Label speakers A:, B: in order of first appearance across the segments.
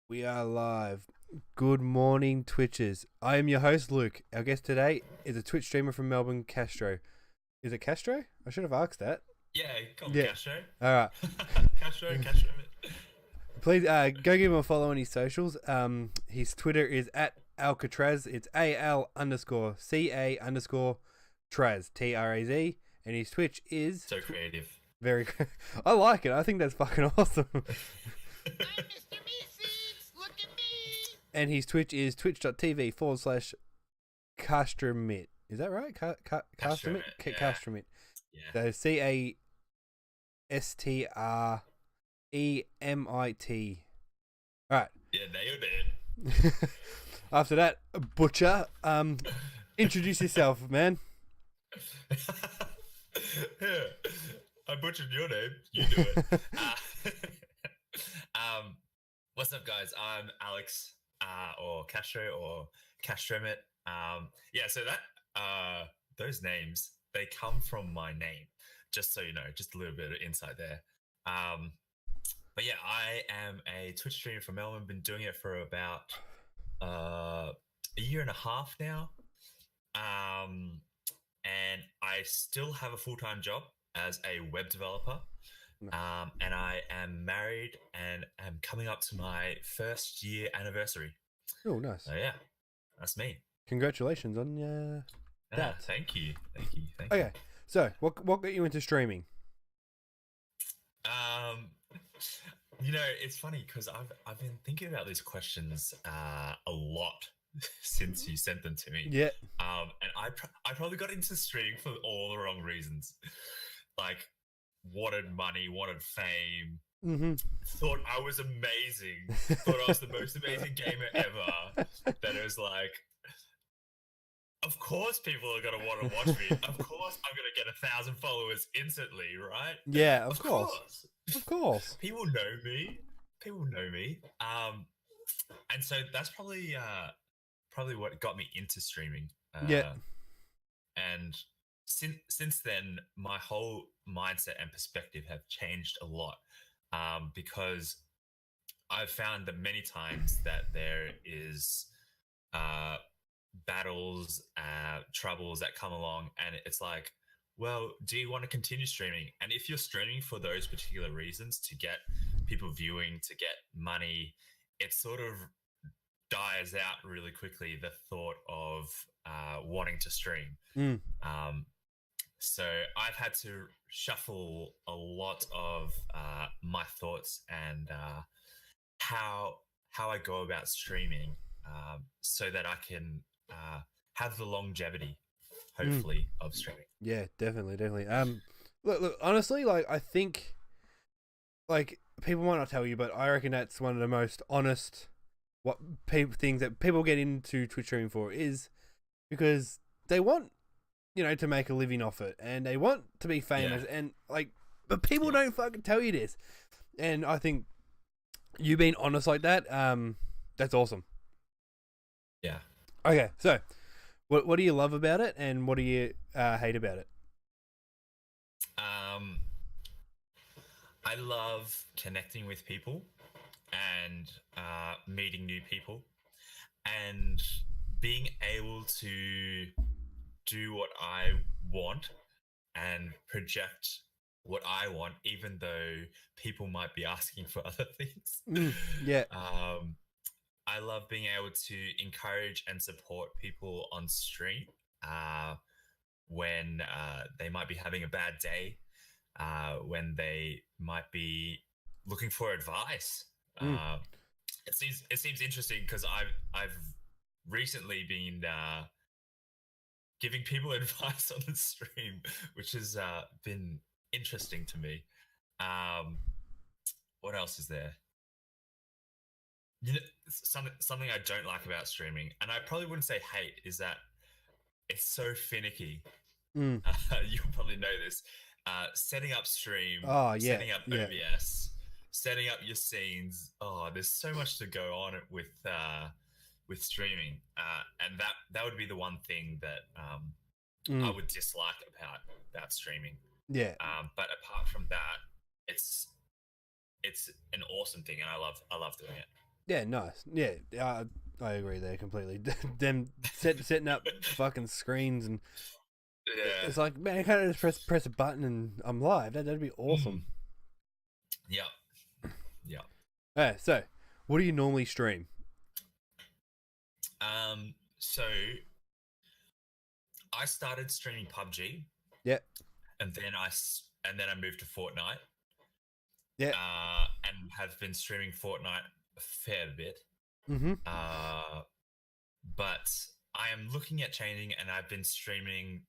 A: We are live. Good morning, Twitchers. I am your host, Luke. Our guest today is a Twitch streamer from Melbourne, Castro. Is it Castro? I should have asked that.
B: Yeah, call him
A: Yeah.
B: Castro.
A: All right.
B: Castro.
A: Please go give him a follow on his socials. His Twitter is at Alcatraz. It's AL_CA_Traz, TRAZ. And his Twitch is
B: So creative.
A: very. I like it. I think that's fucking awesome.
C: I'm Mr. Meeseeks! Look at me!
A: And his Twitch is twitch.tv/Castromit. Is that right? Castromit?
B: Yeah.
A: Castromit.
B: Yeah.
A: So CASTREMIT. Alright.
B: Yeah, nailed it.
A: After that, Butcher. Introduce yourself, man.
B: Yeah. I butchered your name. You do it. What's up, guys? I'm Alex, or Castro, or Castromit. Yeah. So that those names, they come from my name. Just so you know, just a little bit of insight there. But yeah, I am a Twitch streamer from Melbourne. Been doing it for about a year and a half now. And I still have a full-time job as a web developer. And I am married and am coming up to my first year anniversary.
A: Oh, nice.
B: So yeah, that's me.
A: Congratulations on that.
B: Thank you.
A: Okay, so what got you into streaming?
B: It's funny because I've been thinking about these questions a lot since you sent them to me.
A: Yeah.
B: And I probably got into streaming for all the wrong reasons. Like, wanted money, wanted fame.
A: Mm-hmm.
B: Thought I was amazing. Thought I was the most amazing gamer ever. That it was like, of course people are gonna want to watch me. Of course I'm gonna get 1,000 followers instantly, right?
A: Yeah, of course. Of course.
B: People know me. And so that's probably what got me into streaming.
A: Yeah.
B: And since then, my whole mindset and perspective have changed a lot, because I've found that many times that there is battles, troubles that come along, and it's like, well, do you want to continue streaming? And if you're streaming for those particular reasons, to get people viewing, to get money, it sort of dies out really quickly, the thought of wanting to stream. So I've had to shuffle a lot of my thoughts and how I go about streaming, so that I can have the longevity, hopefully, of streaming.
A: Yeah, definitely. Look. Honestly, like, I think, like, people might not tell you, but I reckon that's one of the most honest things that people get into Twitch streaming for, is because they want, to make a living off it, and they want to be famous, and like, but people don't fucking tell you this, and I think you being honest like that, that's awesome.
B: Yeah.
A: Okay, so what do you love about it, and what do you hate about it?
B: I love connecting with people and meeting new people, and being able to do what I want and project what I want, even though people might be asking for other things.
A: Yeah.
B: I love being able to encourage and support people on stream when they might be having a bad day, when they might be looking for advice. It seems interesting because I've recently been giving people advice on the stream, which has been interesting to me. What else is there? Something I don't like about streaming, and I probably wouldn't say hate, is that it's so finicky. You'll probably know this. Setting up stream, setting up OBS, setting up your scenes. Oh, there's so much to go on with streaming, and that would be the one thing that I would dislike about streaming.
A: Yeah.
B: But apart from that, it's an awesome thing, and I love doing it.
A: Yeah, nice. Yeah, I agree there completely. Them setting up fucking screens and
B: Yeah.
A: it's like, man, I can't just press a button and I'm live. That'd be awesome.
B: Yeah. Yeah.
A: Okay, so what do you normally stream?
B: So I started streaming PUBG,
A: Yeah,
B: and then I moved to Fortnite,
A: yeah.
B: and have been streaming Fortnite a fair bit.
A: Mm-hmm.
B: But I am looking at changing, and I've been streaming.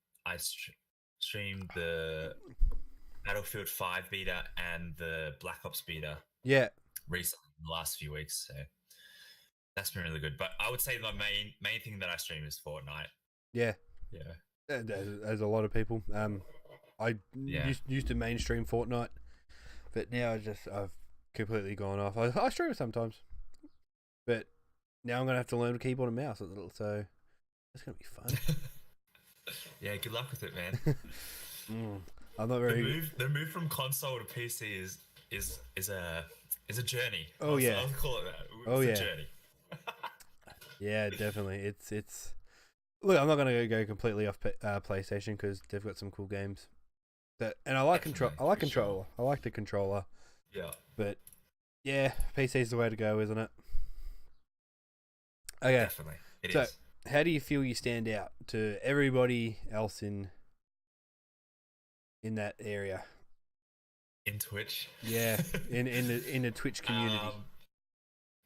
B: Streamed the Battlefield 5 beta and the Black Ops beta
A: Yeah,
B: recently in the last few weeks. So that's been really good. But I would say the main thing that I stream is Fortnite.
A: yeah.
B: Yeah.
A: As a lot of people. I used to mainstream Fortnite, but now I've completely gone off. I stream it sometimes, but now I'm gonna have to learn a keyboard and mouse. So it's gonna be fun.
B: Yeah, good luck with it, man.
A: I'm not very.
B: The move from console to PC is a journey.
A: Oh, yeah.
B: I'll call it that. It's a journey.
A: Yeah, definitely. It's. Look, I'm not gonna go completely off PlayStation because they've got some cool games. And I like control. I like controller. I like the controller.
B: Yeah.
A: But yeah, PC's the way to go, isn't it? Okay.
B: Definitely. It is.
A: How do you feel you stand out to everybody else in that area?
B: In Twitch.
A: Yeah, in the Twitch community.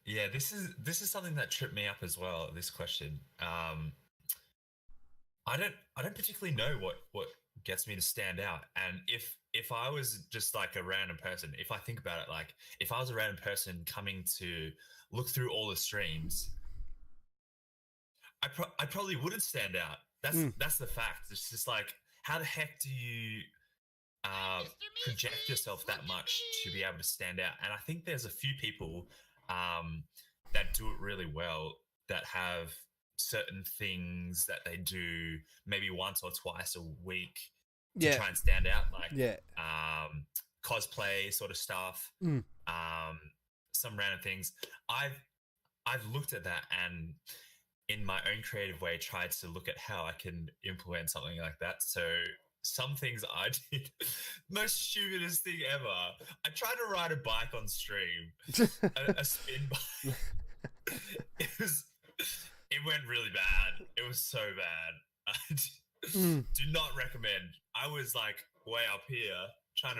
B: Yeah, this is something that tripped me up as well. This question. I don't particularly know what gets me to stand out. And if I was just like a random person, if I think about it, like if I was a random person coming to look through all the streams, I probably wouldn't stand out. That's the fact. It's just like, how the heck do you project yourself that much to be able to stand out? And I think there's a few people that do it really well, that have certain things that they do maybe once or twice a week to try and stand out, like cosplay sort of stuff, some random things. I've looked at that and in my own creative way tried to look at how I can implement something like that. So some things I did, most stupidest thing ever. I tried to ride a bike on stream, a spin bike. It went really bad. It was so bad. I do not recommend. I was like way up here trying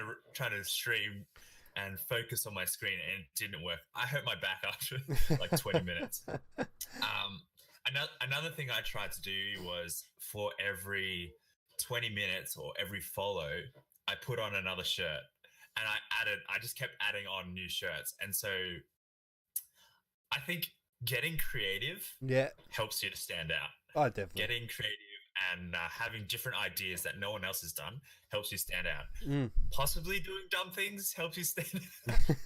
B: to stream and focus on my screen, and it didn't work. I hurt my back after like 20 minutes. Another thing I tried to do was, for every 20 minutes or every follow, I put on another shirt, and I just kept adding on new shirts. And so I think getting creative helps you to stand out.
A: Oh, definitely.
B: Getting creative and having different ideas that no one else has done helps you stand out. Possibly doing dumb things helps you stand out.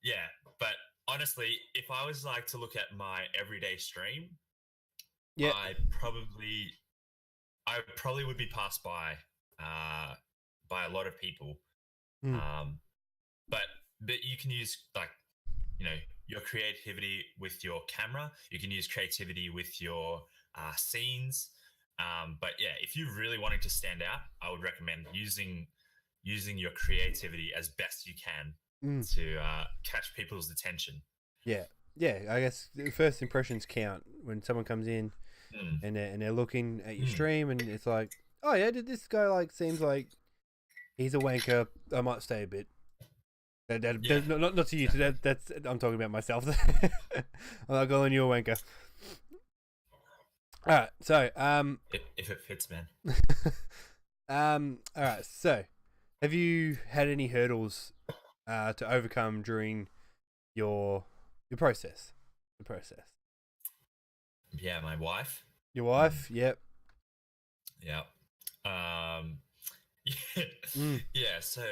B: Yeah, but honestly, if I was like to look at my everyday stream, I probably would be passed by a lot of people. But you can use, like, you know, your creativity with your camera. You can use creativity with your scenes. But yeah, if you're really wanting to stand out, I would recommend using your creativity as best you can to catch people's attention. Yeah.
A: I guess the first impressions count when someone comes in and they're looking at your stream, and it's like, oh yeah, this guy like seems like he's a wanker. I might stay a bit. Not to you. That's I'm talking about myself. I'm not calling you a wanker. All right, so
B: if it fits, man.
A: All right, so have you had any hurdles to overcome during your process? The process.
B: Yeah, my wife.
A: Your wife? Yep.
B: Yeah. Yeah. So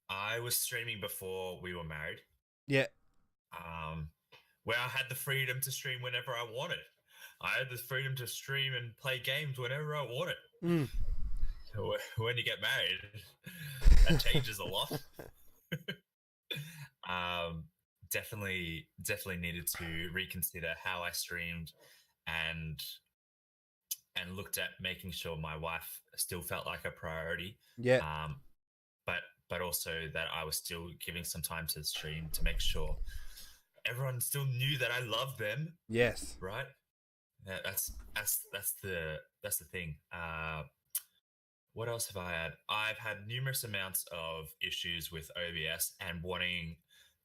B: I was streaming before we were married.
A: Yeah.
B: Where I had the freedom to stream whenever I wanted. I had the freedom to stream and play games whenever I wanted. When you get married, that changes a lot. um, definitely needed to reconsider how I streamed, and looked at making sure my wife still felt like a priority.
A: Yeah.
B: Um, but also that I was still giving some time to the stream to make sure everyone still knew that I loved them,
A: Yes.
B: right? Yeah, that's the thing. What else have I had? I've had numerous amounts of issues with OBS and wanting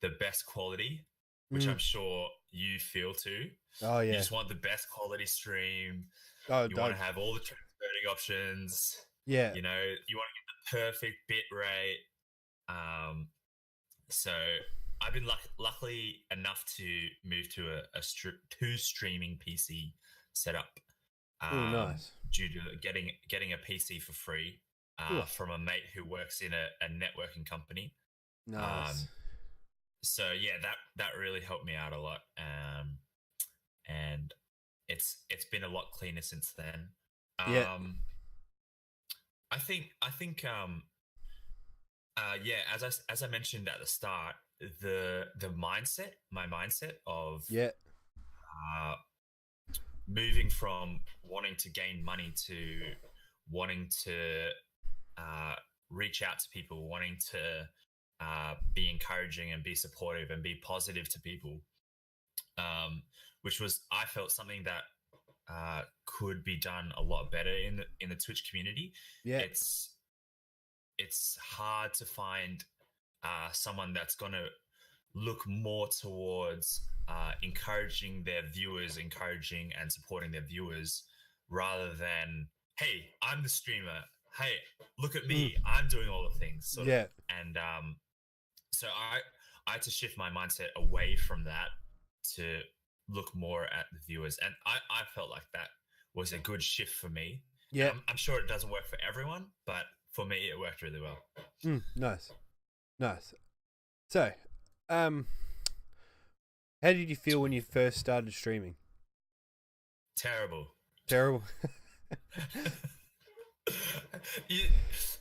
B: the best quality, which I'm sure you feel too.
A: Oh
B: You
A: yeah.
B: just want the best quality stream.
A: Oh,
B: You want to have all the transcoding options.
A: yeah.
B: You know, you want to get the perfect bit rate. So I've been luckily enough to move to two streaming PC setup.
A: Oh, nice.
B: Due to getting a PC for free from a mate who works in a networking company.
A: Nice.
B: So yeah, that really helped me out a lot. And it's been a lot cleaner since then.
A: Yeah.
B: I think yeah, as I mentioned at the start, my mindset of
A: Yeah.
B: moving from wanting to gain money to wanting to reach out to people, wanting to be encouraging and be supportive and be positive to people, which was, I felt, something that could be done a lot better in the Twitch community.
A: Yeah.
B: It's hard to find someone that's going to look more towards encouraging and supporting their viewers, rather than, hey, I'm the streamer, hey, look at me, I'm doing all the things.
A: Yeah.
B: And so I had to shift my mindset away from that to look more at the viewers. And I felt like that was a good shift for me.
A: Yeah.
B: I'm sure it doesn't work for everyone, but for me, it worked really well.
A: Nice. So, how did you feel when you first started streaming?
B: Terrible.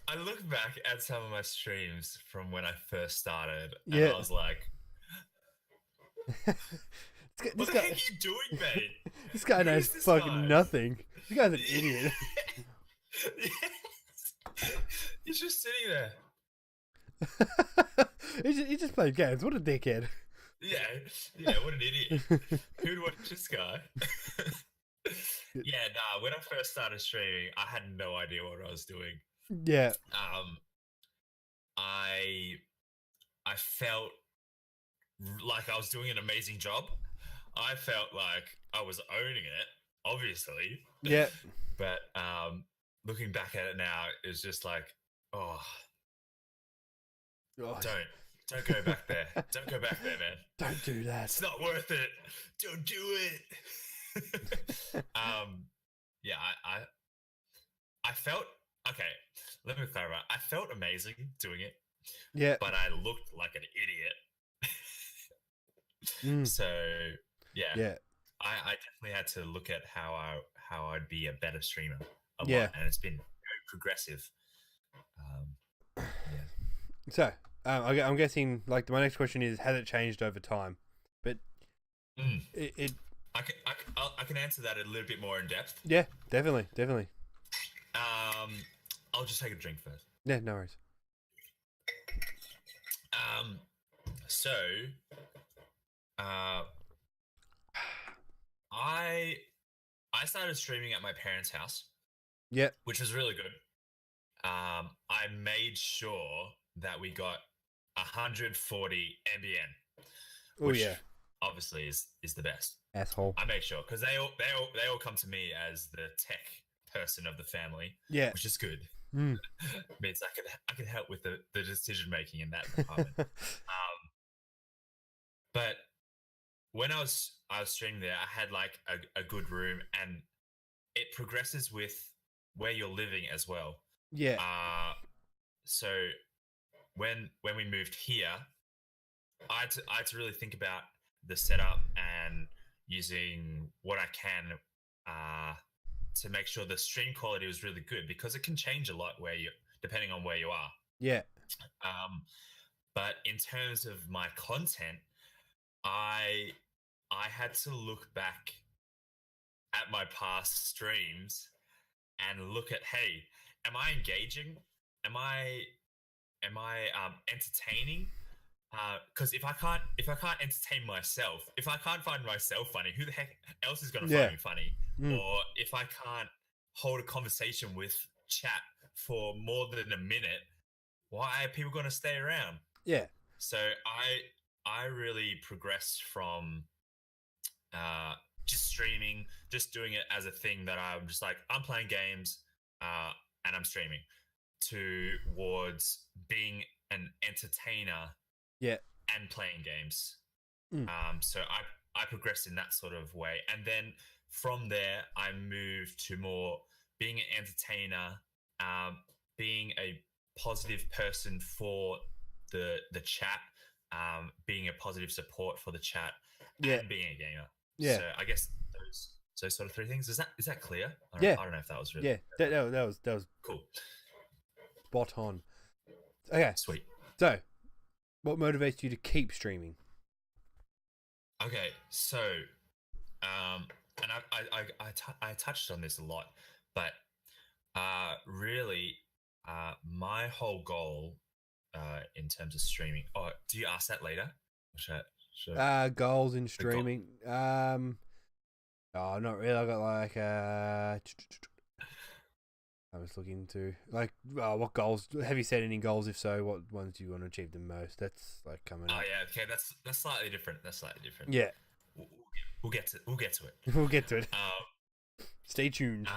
B: I look back at some of my streams from when I first started, and I was like, what the heck are you doing, mate?
A: This guy knows fucking nothing. This guy's an idiot.
B: He's just sitting there.
A: He's just playing games. What a dickhead.
B: Yeah, what an idiot. Who'd watch this guy? Yeah, nah, when I first started streaming, I had no idea what I was doing.
A: Yeah.
B: I felt like I was doing an amazing job. I felt like I was owning it, obviously.
A: Yeah.
B: But looking back at it now, it's just like, don't go back there. Don't go back there, man.
A: Don't do that.
B: It's not worth it. Don't do it. Yeah, I felt, okay, let me clarify. I felt amazing doing it.
A: Yeah.
B: But I looked like an idiot. So yeah. I definitely had to look at how I'd be a better streamer a lot, and it's been very progressive.
A: So I'm guessing, like, my next question is, has it changed over time? But
B: I can answer that a little bit more in depth.
A: Yeah, definitely.
B: I'll just take a drink first.
A: Yeah, no worries.
B: So I started streaming at my parents' house.
A: Yeah.
B: Which was really good. I made sure that we got 140 NBN. Which obviously is the best.
A: Asshole.
B: I made sure, because they all come to me as the tech person of the family.
A: Yeah.
B: Which is good. Means I can help with the decision making in that department. But when I was streaming there, I had like a good room, and it progresses with where you're living as well.
A: Yeah.
B: So when we moved here, I had to really think about the setup and using what I can to make sure the stream quality was really good, because it can change a lot depending on where you are.
A: Yeah.
B: But in terms of my content, I I had to look back at my past streams and look at, hey, am I engaging? Am I entertaining? Because if I can't entertain myself, if I can't find myself funny, who the heck else is going to
A: Yeah.
B: find me funny?
A: Mm.
B: Or if I can't hold a conversation with chat for more than a minute, why are people going to stay around?
A: Yeah.
B: So I really progressed from uh, just streaming, just doing it as a thing that I'm just like, I'm playing games and I'm streaming, towards being an entertainer
A: Yeah.
B: and playing games.
A: Mm.
B: So I progressed in that sort of way, and then from there I moved to more being an entertainer, being a positive person for the chat, being a positive support for the chat,
A: Yeah.
B: and being a gamer.
A: Yeah.
B: So I guess those sort of three things. Is that clear?
A: Yeah.
B: I don't know if that was really
A: Yeah. That was
B: cool.
A: spot on. Okay.
B: Sweet.
A: So, what motivates you to keep streaming?
B: Okay, so, and I touched on this a lot, but really, my whole goal in terms of streaming. Oh, do you ask that later?
A: Goals in streaming. Oh, not really. I got like I was looking to like what goals have you set any goals? If so, what ones do you want to achieve the most? That's like coming
B: Oh
A: up.
B: yeah, okay, that's slightly different. That's slightly different.
A: Yeah.
B: We'll get to it.
A: We'll get to it. Stay tuned.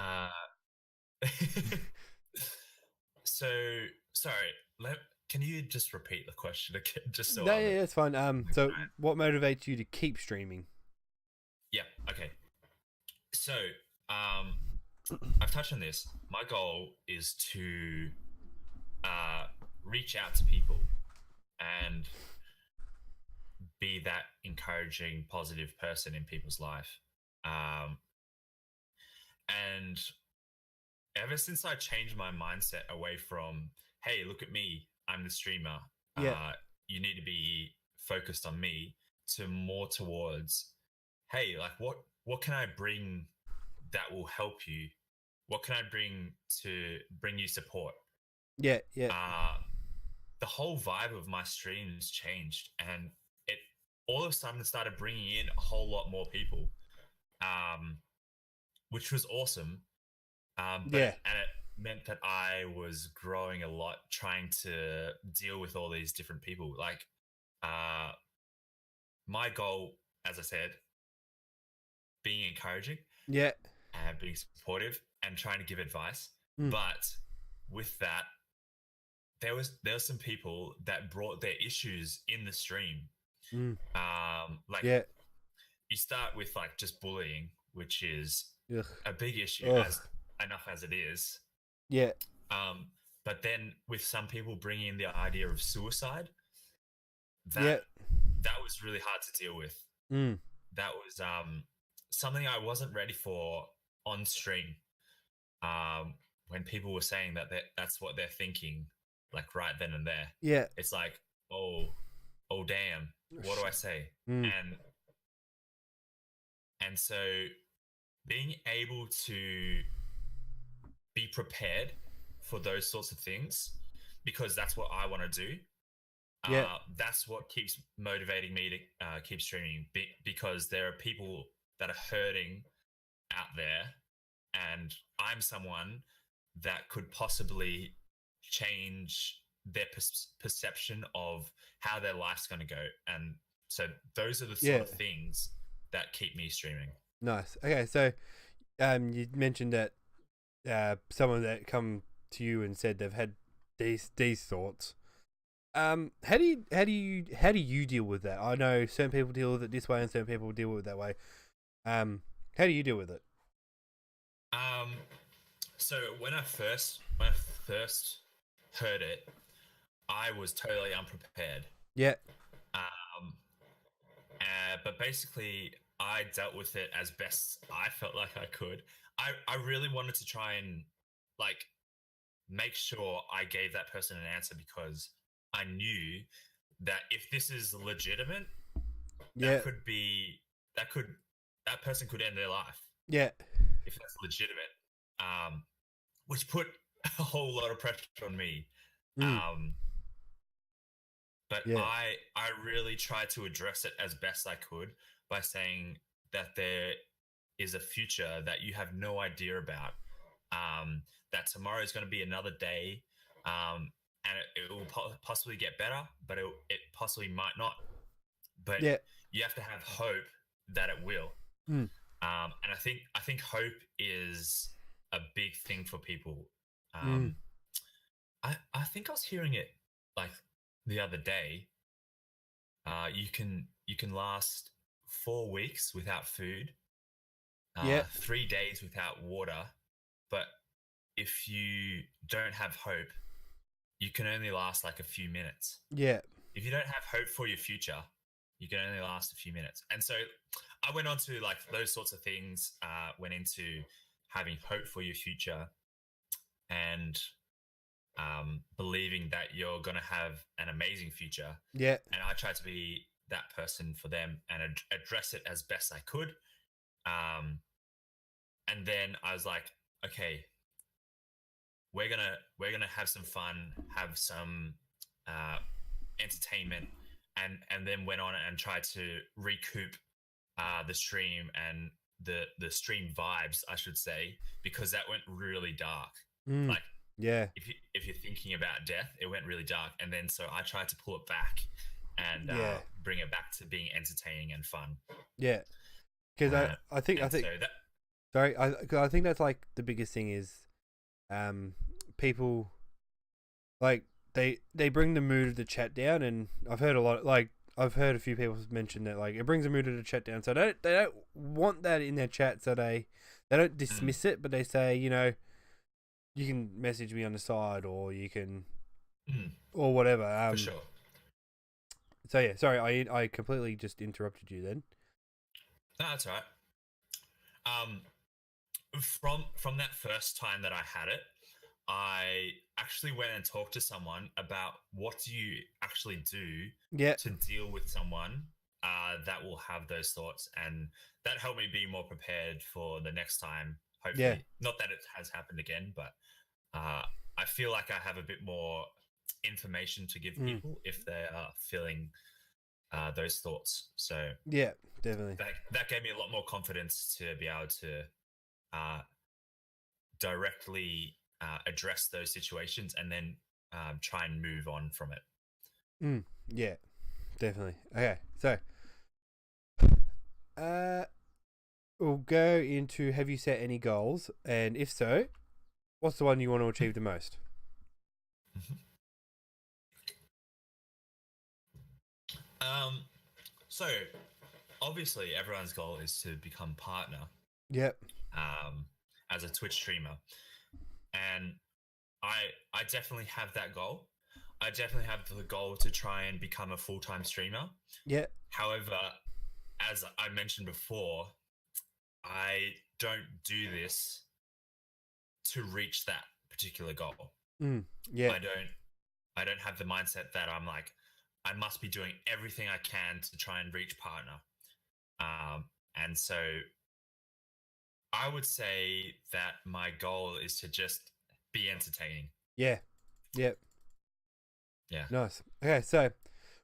B: So sorry. Can you just repeat the question again? Just so.
A: No, yeah, that's fine. So what motivates you to keep streaming?
B: Yeah. Okay. So, I've touched on this. My goal is to reach out to people and be that encouraging, positive person in people's life. And ever since I changed my mindset away from, hey, look at me, I'm the streamer.
A: Yeah.
B: You need to be focused on me, to more towards, hey, like what can I bring that will help you? What can I bring to bring you support?
A: Yeah.
B: The whole vibe of my streams changed, and it all of a sudden started bringing in a whole lot more people, which was awesome. And it meant that I was growing a lot, trying to deal with all these different people. Like, my goal, as I said, being encouraging, and being supportive, and trying to give advice. But with that, there was some people that brought their issues in the stream. You start with like just bullying, which is a big issue enough as it is.
A: Yeah.
B: But then with some people bringing in the idea of suicide, that was really hard to deal with. That was something I wasn't ready for on stream. When people were saying that's what they're thinking, like right then and there.
A: Yeah.
B: It's like, oh damn, what do I say? And so being able to be prepared for those sorts of things, because that's what I want to do. That's what keeps motivating me to keep streaming, because there are people that are hurting out there, and I'm someone that could possibly change their perception of how their life's going to go. And so those are the sort of things that keep me streaming.
A: Nice. Okay, so you mentioned that someone that come to you and said they've had these thoughts. How do you deal with that? I know certain people deal with it this way and certain people deal with it that way. How do you deal with it?
B: So when I first heard it, I was totally unprepared.
A: Yeah.
B: But basically, I dealt with it as best I felt like I could. I really wanted to try and like make sure I gave that person an answer, because I knew that if this is legitimate,
A: Yeah.
B: that could that person could end their life
A: Yeah.
B: if that's legitimate. Which put a whole lot of pressure on me.
A: Mm.
B: But
A: Yeah.
B: I really tried to address it as best I could by saying that there is a future that you have no idea about. That tomorrow is going to be another day, and it will possibly get better, but it possibly might not. But
A: Yeah.
B: you have to have hope that it will.
A: Mm.
B: And I think hope is a big thing for people.
A: Mm.
B: I think I was hearing it like the other day. You can last 4 weeks without food,
A: Yeah.
B: 3 days without water, but if you don't have hope, you can only last like a few minutes.
A: Yeah.
B: If you don't have hope for your future, you can only last a few minutes. And so I went on to like those sorts of things, went into having hope for your future and believing that you're going to have an amazing future.
A: Yeah.
B: And I tried to be that person for them and address it as best I could. And then I was like, okay, we're gonna have some fun, have some entertainment, and then went on and tried to recoup the stream and the stream vibes, I should say, because that went really dark.
A: Mm.
B: Like,
A: yeah.
B: If you're thinking about death, it went really dark, and then so I tried to pull it back and bring it back to being entertaining and fun.
A: Yeah, because I think so that, sorry, I think that's like the biggest thing is, people like they bring the mood of the chat down, and I've heard a few people mention that like it brings the mood of the chat down, so they don't want that in their chat, so they don't dismiss it, but they say, you know, you can message me on the side, or you can, or whatever.
B: For sure.
A: So yeah, sorry, I completely just interrupted you then.
B: No, that's all right. From that first time that I had it, I actually went and talked to someone about what do you actually do to deal with someone that will have those thoughts, and that helped me be more prepared for the next time. Hopefully, not that it has happened again, but I feel like I have a bit more information to give people if they are feeling those thoughts. So
A: yeah, definitely.
B: That gave me a lot more confidence to be able to directly address those situations and then try and move on from it.
A: Yeah, definitely. Okay, so we'll go into, have you set any goals? And if so, what's the one you want to achieve the most?
B: So obviously everyone's goal is to become partner.
A: Yep.
B: As a Twitch streamer. And I definitely have that goal. I definitely have the goal to try and become a full-time streamer.
A: Yeah.
B: However, as I mentioned before, I don't do this to reach that particular goal.
A: Yeah.
B: I don't have the mindset that I'm like, I must be doing everything I can to try and reach partner. And so I would say that my goal is to just be entertaining.
A: Yeah. Yep.
B: Yeah.
A: Nice. Okay, so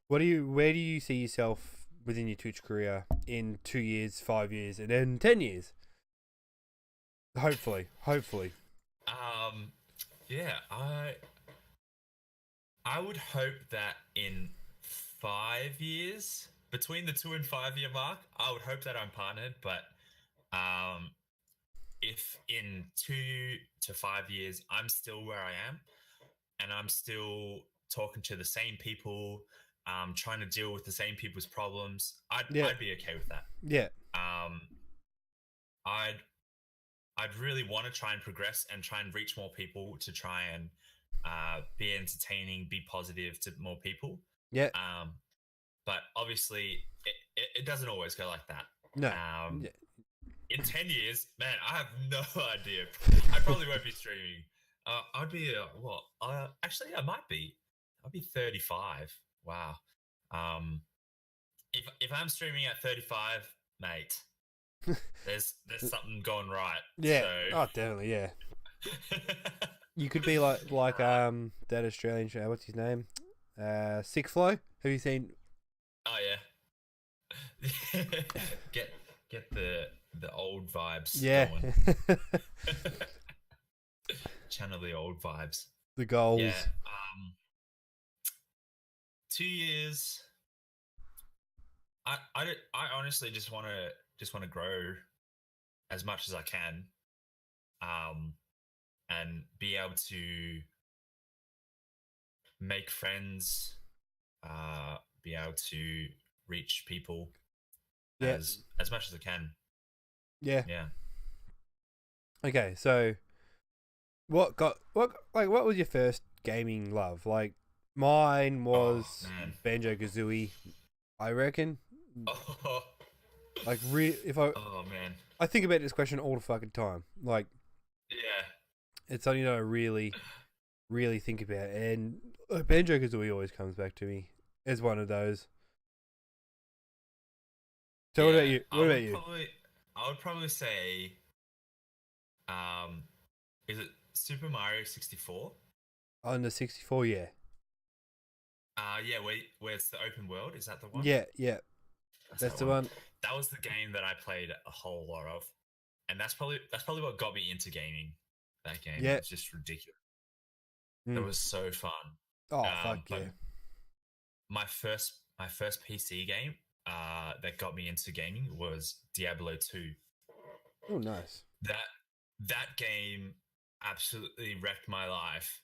A: where do you see yourself within your Twitch career in 2 years, 5 years, and then 10 years? Hopefully.
B: Yeah, I would hope that in 5 years, between the 2 and 5 year mark, I would hope that I'm partnered, but if in 2 to 5 years I'm still where I am and I'm still talking to the same people, trying to deal with the same people's problems, I'd be okay with that.
A: Yeah.
B: I'd really want to try and progress and try and reach more people to try and be entertaining, be positive to more people.
A: Yeah.
B: But obviously it doesn't always go like that.
A: No.
B: In 10 years, man, I have no idea. I probably won't be streaming. I'd be, actually, I might be. I'll be 35. Wow. If I'm streaming at 35, mate, there's something going right.
A: Yeah.
B: So.
A: Oh, definitely. Yeah. You could be like that Australian show. What's his name? Sick Flow. Have you seen?
B: Oh yeah. get the old vibes.
A: Yeah.
B: Going. Channel the old vibes.
A: The goals.
B: Yeah. 2 years. I honestly just want to grow as much as I can, and be able to make friends, be able to reach people as much as I can.
A: Yeah.
B: Yeah.
A: Okay, so what was your first gaming love? Like mine was Banjo Kazooie, I reckon.
B: Oh.
A: Like
B: Oh man.
A: I think about this question all the fucking time. Like,
B: yeah,
A: it's something that I really, really think about, and Banjo Kazooie always comes back to me as one of those. So what about you?
B: I would probably say, is it Super Mario 64?
A: On the 64, yeah.
B: Yeah, where it's the open world. Is that the one?
A: Yeah. That's the one.
B: That was the game that I played a whole lot of, and that's probably what got me into gaming. That game, it was just ridiculous. It was so fun.
A: Oh fuck yeah!
B: My first PC game that got me into gaming was Diablo 2.
A: Oh, nice.
B: That game absolutely wrecked my life.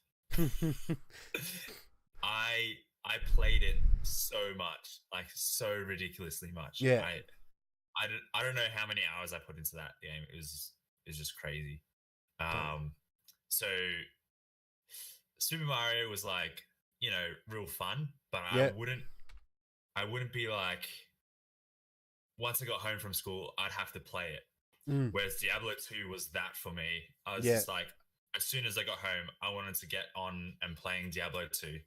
B: I played it so much, like so ridiculously much.
A: Yeah.
B: I don't know how many hours I put into that game. It was just crazy. So Super Mario was like, real fun, but I wouldn't be like, once I got home from school, I'd have to play it. Whereas Diablo 2 was that for me. I was just like, as soon as I got home, I wanted to get on and playing Diablo 2.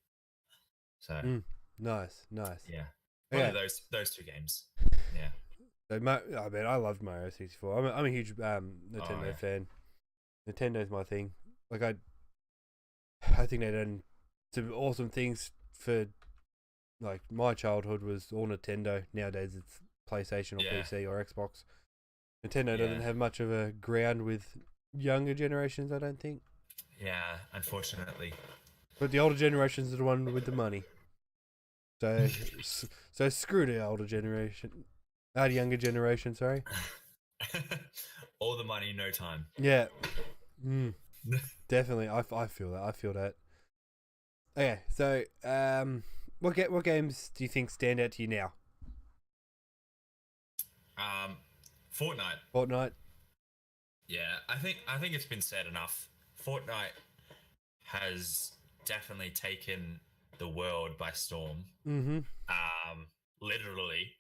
B: So
A: nice.
B: Yeah. Probably those two games. Yeah.
A: So I mean, I loved Mario 64. I'm a huge Nintendo fan. Nintendo's my thing. Like I think they've done some awesome things for, like, my childhood was all Nintendo. Nowadays it's PlayStation or PC or Xbox. Nintendo doesn't have much of a ground with younger generations, I don't think.
B: Yeah, unfortunately.
A: But the older generations are the one with the money. So screw the older generation. The younger generation, sorry.
B: All the money, no time.
A: Yeah. Definitely. I feel that. Okay, so what games do you think stand out to you now? Fortnite.
B: Yeah, I think it's been said enough. Fortnite has definitely taken the world by storm.
A: Mm-hmm.
B: Literally.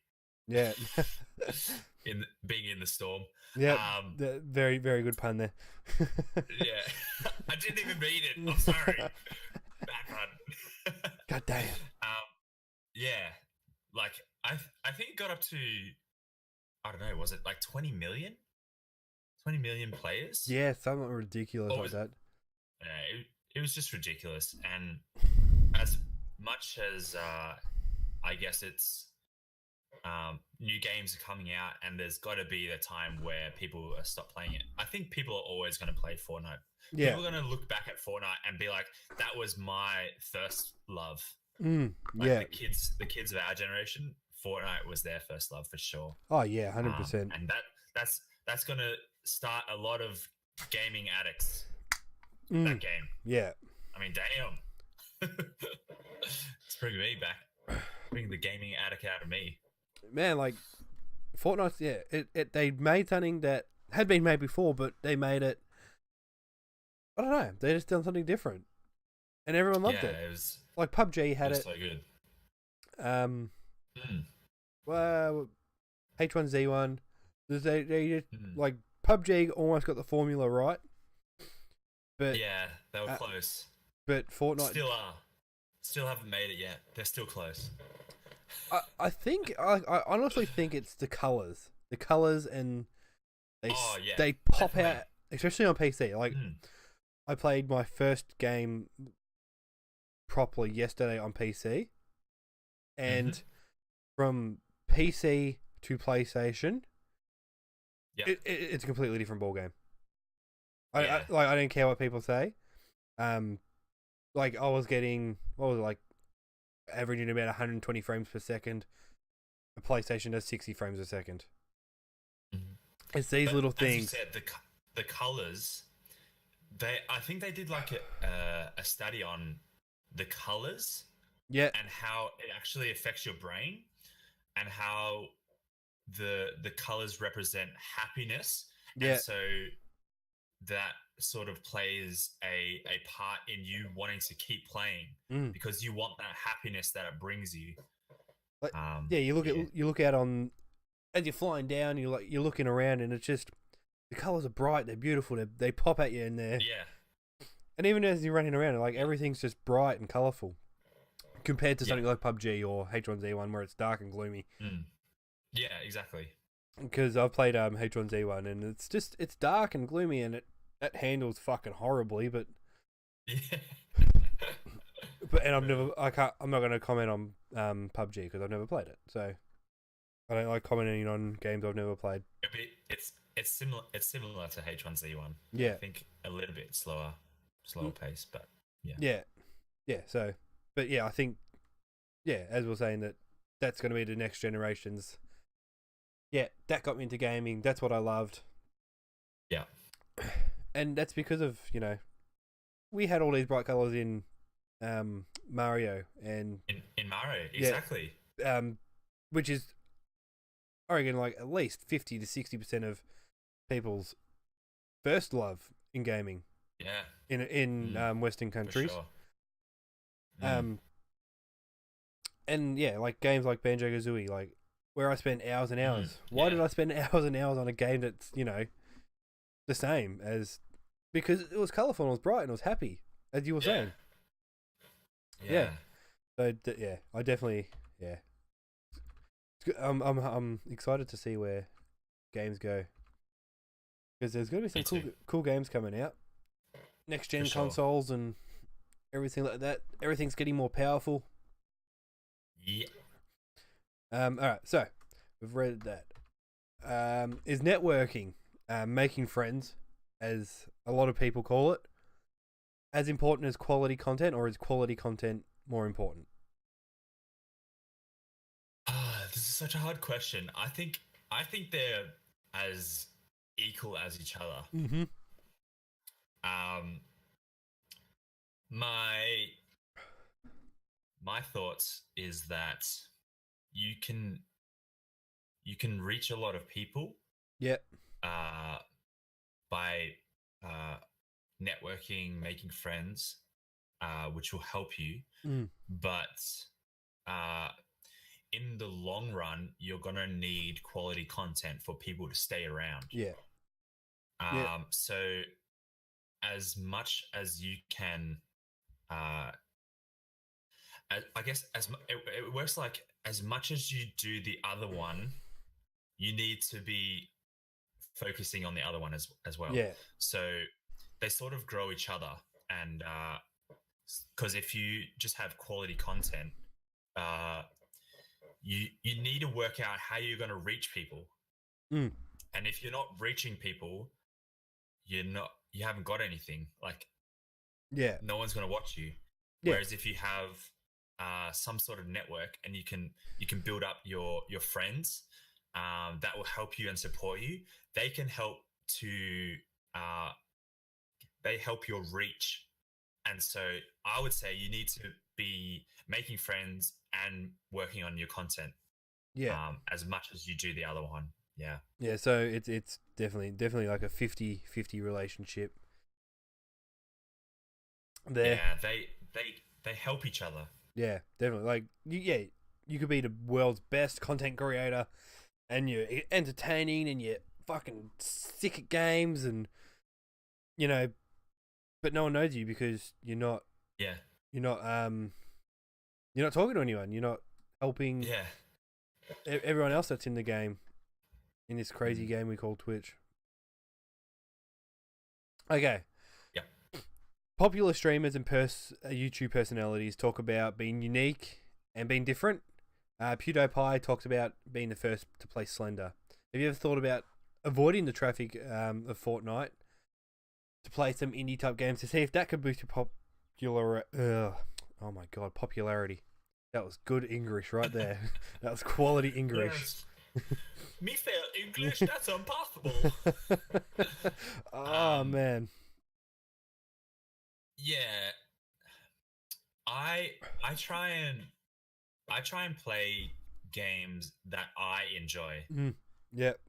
A: Yeah.
B: being in the storm.
A: Yeah. Very, very good pun there.
B: Yeah. I didn't even read it. I'm sorry. Bad pun.
A: God damn.
B: Yeah. Like I think it got up to, I don't know, was it like 20 million? 20 million players?
A: Yeah, something ridiculous like that.
B: Yeah, it was just ridiculous. And as much as I guess it's new games are coming out, and there's got to be a time where people stop playing it. I think people are always going to play Fortnite.
A: Yeah.
B: People are going to look back at Fortnite and be like, that was my first love.
A: The kids of our generation, Fortnite was their first love for sure. Oh yeah, 100%.
B: And that's going to start a lot of gaming addicts. That game.
A: Yeah.
B: I mean, damn. It's bringing me back. Bringing the gaming addict out of me.
A: Man, like Fortnite, they made something that had been made before, but they made it. I don't know. They just done something different, and everyone loved it.
B: It was
A: like PUBG had it.
B: So good.
A: Well, H1Z1. They like PUBG almost got the formula right, but
B: yeah, they were close.
A: But Fortnite
B: still haven't made it yet. They're still close.
A: I think I honestly think it's the colors, and
B: Oh yeah,
A: they pop
B: definitely.
A: out, especially on PC. Like
B: Mm,
A: I played my first game properly yesterday on PC,
B: hmm.
A: and from PC to PlayStation,
B: Yeah,
A: it's a completely different ball game.
B: yeah.
A: I don't care what people say. Um, like I was getting what was it, like averaging about 120 frames per second. The PlayStation does 60 frames a second.
B: Mhm.
A: It's these
B: But
A: little
B: as you
A: things.
B: said, the colors. I think they did like a study on the colors
A: Yeah,
B: and how it actually affects your brain and how the colors represent happiness, and
A: yeah,
B: so that sort of plays a part in you wanting to keep playing
A: mm.
B: because you want that happiness that it brings you.
A: Like
B: um
A: yeah.
B: yeah,
A: You look out on as you're flying down. You're looking around, and it's just the colors are bright. They're beautiful. They pop at you in there.
B: yeah,
A: And even as you're running around, like everything's just bright and colorful compared to
B: yeah.
A: something like PUBG or H1Z1 where it's dark and gloomy.
B: Mm. Yeah, exactly.
A: Because I've played H1Z1 and it's dark and gloomy and it handles fucking horribly.
B: Yeah.
A: And I'm not gonna comment on PUBG because I've never played it. So I don't like commenting on games I've never played.
B: It's similar to H1Z1. I
A: Yeah,
B: think a little bit slower
A: Mm,
B: pace, but yeah.
A: yeah, yeah. So, but yeah, I think yeah, as we're saying that's gonna be the next generation's. Yeah, that got me into gaming. That's what I loved.
B: Yeah.
A: And that's because of we had all these bright colors in Mario and
B: In Mario,
A: yeah
B: exactly.
A: um which is I reckon like at least 50 to 60% of people's first love in gaming
B: Yeah.
A: in
B: Mm,
A: Western
B: for
A: countries.
B: sure. Mm,
A: Um and yeah, like games like Banjo Kazooie, like where I spent hours and hours. Why
B: yeah.
A: did I spend hours and hours on a game that's the same as because it was colourful and it was bright and it was happy, as you were
B: Yeah.
A: saying. Yeah.
B: Yeah.
A: So yeah, I definitely yeah. I'm excited to see where games go because there's going to be
B: Me
A: some
B: too.
A: cool games coming out. Next
B: For
A: gen
B: sure.
A: consoles and everything like that. Everything's getting more powerful.
B: Yeah.
A: All right, so we've read that. Is networking, making friends, as a lot of people call it, as important as quality content, or is quality content more important?
B: This is such a hard question. I think they're as equal as each other.
A: Mm-hmm.
B: Um, my my thoughts is that you can you can reach a lot of people
A: Yeah.
B: uh, by uh, networking, making friends, which will help you.
A: Mm.
B: But uh, in the long run, you're gonna need quality content for people to stay around.
A: Yeah. Yeah.
B: So as much as you can, uh, I guess it works like as much as you do the other one, you need to be focusing on the other one as well.
A: Yeah.
B: So they sort of grow each other, and because if you just have quality content, uh, you need to work out how you're going to reach people,
A: Mm.
B: and if you're not reaching people, you haven't got anything. Like
A: Yeah.
B: no one's going to watch you.
A: Yeah.
B: Whereas if you have some sort of network and you can build up your friends that will help you and support you, they can help to uh, they help your reach. And so I would say you need to be making friends and working on your content
A: Yeah.
B: as much as you do the other one. Yeah.
A: Yeah. So it's definitely like a 50-50 relationship there.
B: Yeah. They help each other.
A: Yeah, definitely. Like, you could be the world's best content creator, and you're entertaining, and you're fucking sick at games, and you know, but no one knows you because
B: Yeah.
A: you're not you're not talking to anyone. You're not helping
B: Yeah.
A: everyone else that's in the game, in this crazy game we call Twitch. Okay.
B: Yeah.
A: Popular streamers and YouTube personalities talk about being unique and being different. PewDiePie talks about being the first to play Slender. Have you ever thought about avoiding the traffic of Fortnite to play some indie type games to see if that could boost your popularity? That was good English right there. That was quality English.
B: Me fail English, that's impossible.
A: Oh man.
B: Yeah. I try and play games that I enjoy.
A: Yep.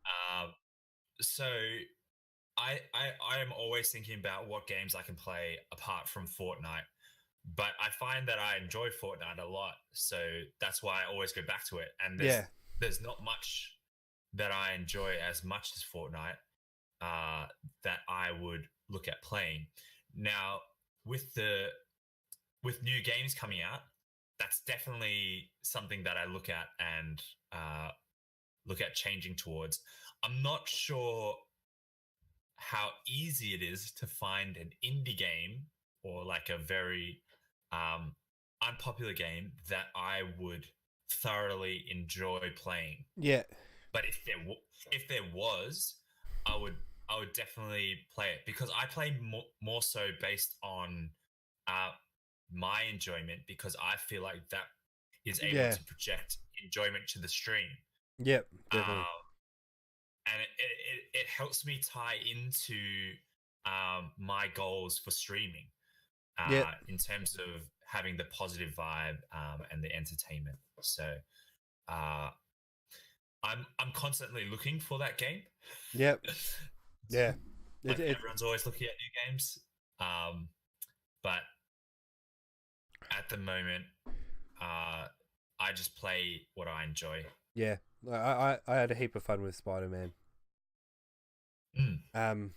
B: So I am always thinking about what games I can play apart from Fortnite. But I find that I enjoy Fortnite a lot, so that's why I always go back to it. And there's not much that I enjoy as much as Fortnite that I would look at playing. Now, with new games coming out, that's definitely something that I look at and look at changing towards. I'm not sure how easy it is to find an indie game or like a very unpopular game that I would thoroughly enjoy playing.
A: Yeah.
B: But if there was, I would definitely play it, because I play more so based on my enjoyment, because I feel like that is able to project enjoyment to the stream.
A: Yep, definitely.
B: And it helps me tie into my goals for streaming. In terms of having the positive vibe and the entertainment. So I'm constantly looking for that game.
A: Yep. Yeah.
B: Everyone's always looking at new games. But at the moment, I just play what I enjoy.
A: Yeah. I had a heap of fun with Spider-Man. And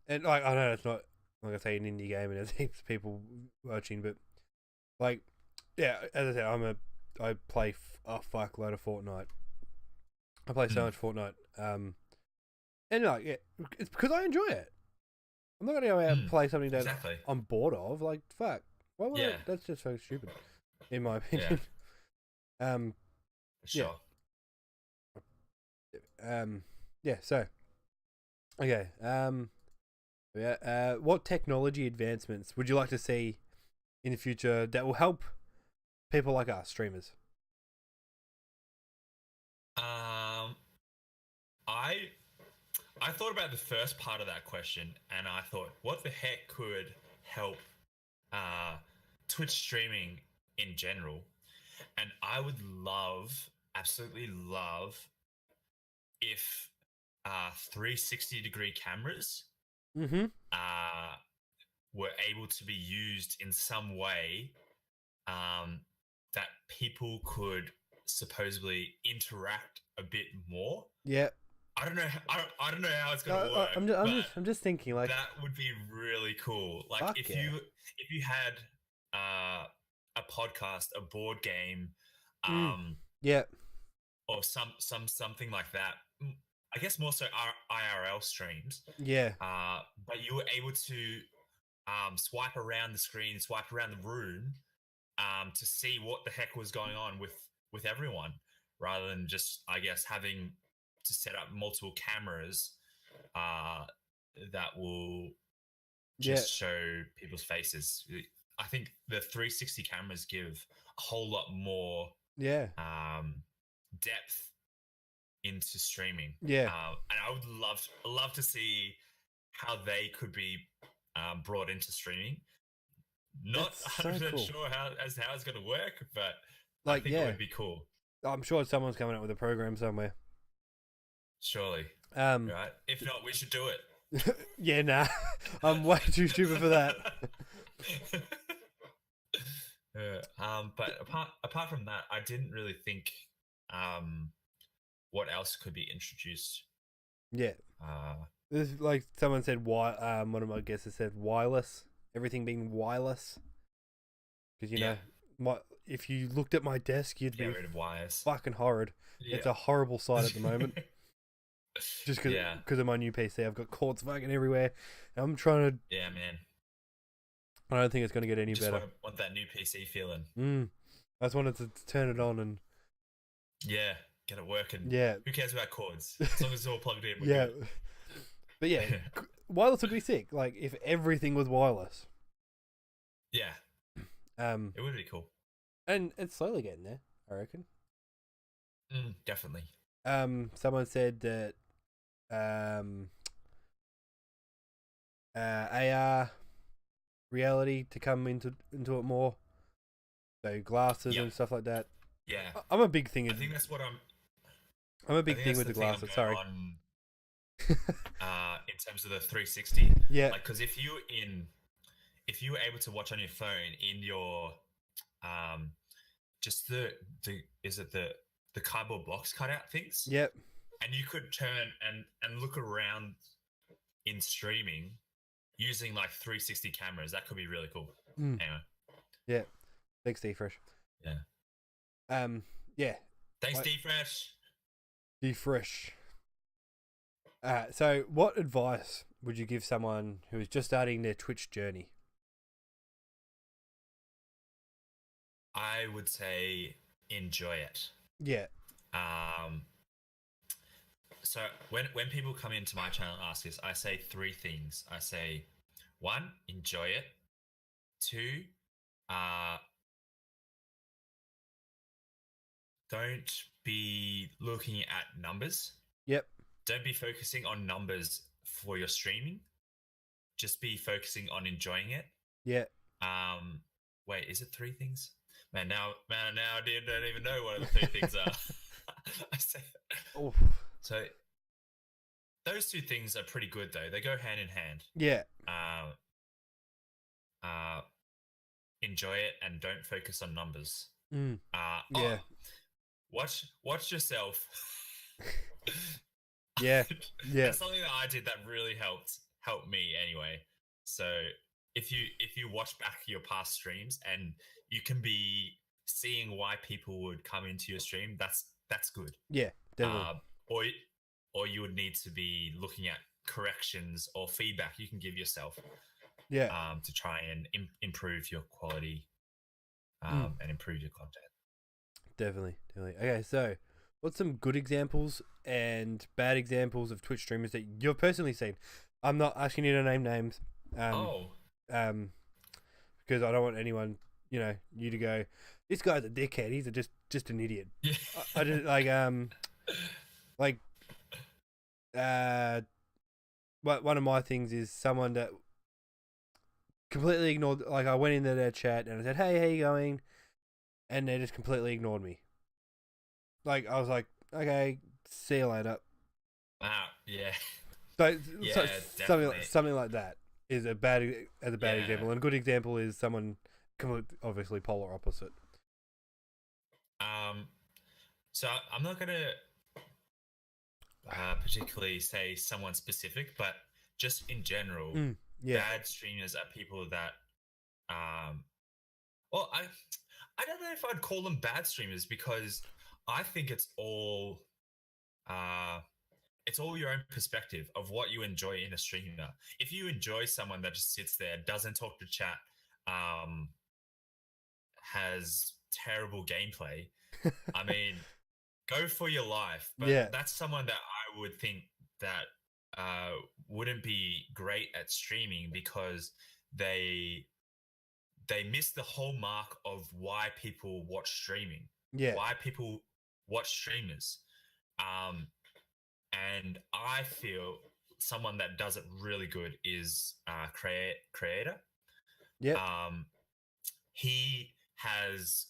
A: like, I know it's not, like I say, an indie game and there's heaps of people watching, but like, yeah, as I said, I play a fuckload of Fortnite. I play so much Fortnite. And like, yeah, it's because I enjoy it. I'm not gonna go out and play something that I'm bored of. Like, fuck, why would I? That's just so stupid, in my opinion.
B: Sure.
A: Yeah. So, okay. What technology advancements would you like to see in the future that will help people like us, streamers?
B: I thought about the first part of that question, and I thought, what the heck could help Twitch streaming in general? And I would absolutely love, if 360-degree cameras were able to be used in some way that people could supposedly interact a bit more.
A: Yeah.
B: I don't know how it's gonna work.
A: I'm just thinking, like,
B: that would be really cool. Like, if you had a podcast, a board game, or something like that. I guess more so IRL streams.
A: Yeah.
B: But you were able to swipe around the screen, swipe around the room, to see what the heck was going on with everyone, rather than just, I guess, having to set up multiple cameras that will just show people's faces. I think the 360 cameras give a whole lot more depth into streaming. And I would love to see how they could be brought into streaming. Not 100% sure how it's going to work, but like, I think it would be cool.
A: I'm sure someone's coming up with a program somewhere.
B: Surely. Right? If not, we should do it.
A: Yeah, nah. I'm way too stupid for that.
B: But apart from that, I didn't really think what else could be introduced.
A: Yeah. This is like someone said, one of my guesses said wireless. Everything being wireless. Because, you know, if you looked at my desk, you'd
B: Get
A: be
B: rid of wires.
A: fucking horrid.
B: Yeah.
A: It's a horrible sight at the moment. Just because of my new PC, I've got cords fucking everywhere. I'm trying to.
B: Yeah, man.
A: I don't think it's going to get any
B: Just
A: better.
B: want that new PC feeling.
A: I just wanted to turn it on and
B: Yeah, get it working.
A: yeah,
B: Who cares about cords? As long as it's all plugged in. We're
A: yeah.
B: good.
A: But yeah, wireless would be sick. Like if everything was wireless.
B: Yeah, it would be cool.
A: And it's slowly getting there, I reckon.
B: Definitely.
A: Someone said that AR reality to come into it more. So glasses and stuff like that.
B: Yeah.
A: I'm a big thing.
B: I think that's what
A: I'm a big thing with the
B: thing I'm
A: glasses.
B: going
A: Sorry.
B: on, in terms of the 360.
A: Yeah.
B: Like, because if you were able to watch on your phone in your just the cardboard box cutout things.
A: Yep.
B: And you could turn and look around in streaming using like 360 cameras. That could be really cool. Anyway.
A: Yeah. Thanks, D-Fresh.
B: Yeah.
A: Yeah.
B: Thanks, D-Fresh.
A: D-Fresh. So what advice would you give someone who is just starting their Twitch journey?
B: I would say enjoy it.
A: Yeah.
B: So when people come into my channel and ask this, I say three things. I say, 1, enjoy it. 2, don't be looking at numbers.
A: Yep.
B: Don't be focusing on numbers for your streaming. Just be focusing on enjoying it.
A: Yeah.
B: Wait, is it 3 things? Man, now I don't even know what the 3 things are. I say.
A: Oh.
B: So those 2 things are pretty good though. They go hand in hand.
A: Yeah.
B: Enjoy it and don't focus on numbers.
A: Yeah.
B: Watch yourself.
A: Yeah. Yeah.
B: That's something that I did that really helped me anyway. So if you watch back your past streams and you can be seeing why people would come into your stream, that's good.
A: Yeah, definitely.
B: Or you would need to be looking at corrections or feedback you can give yourself.
A: Yeah.
B: To try and improve your quality, and improve your content. Definitely.
A: Okay, so what's some good examples and bad examples of Twitch streamers that you've personally seen? I'm not asking you to name names. Because I don't want anyone, you to go, this guy's a dickhead. He's just an idiot.
B: Yeah.
A: I just one of my things is someone that completely ignored. Like I went into their chat and I said, "Hey, how you going?" And they just completely ignored me. Like I was like, "Okay, see you later."
B: Yeah.
A: So,
B: Definitely.
A: something like that is a bad example, and a good example is someone obviously polar opposite.
B: So I'm not gonna particularly say someone specific, but just in general, bad streamers are people that, well, I don't know if I'd call them bad streamers because I think it's all your own perspective of what you enjoy in a streamer. If you enjoy someone that just sits there, doesn't talk to chat, has terrible gameplay, I mean, go for your life. But that's someone that I would think that wouldn't be great at streaming because they miss the whole mark of why people watch streaming.
A: Yeah.
B: Why people watch streamers. And I feel someone that does it really good is Creator.
A: Yeah.
B: He has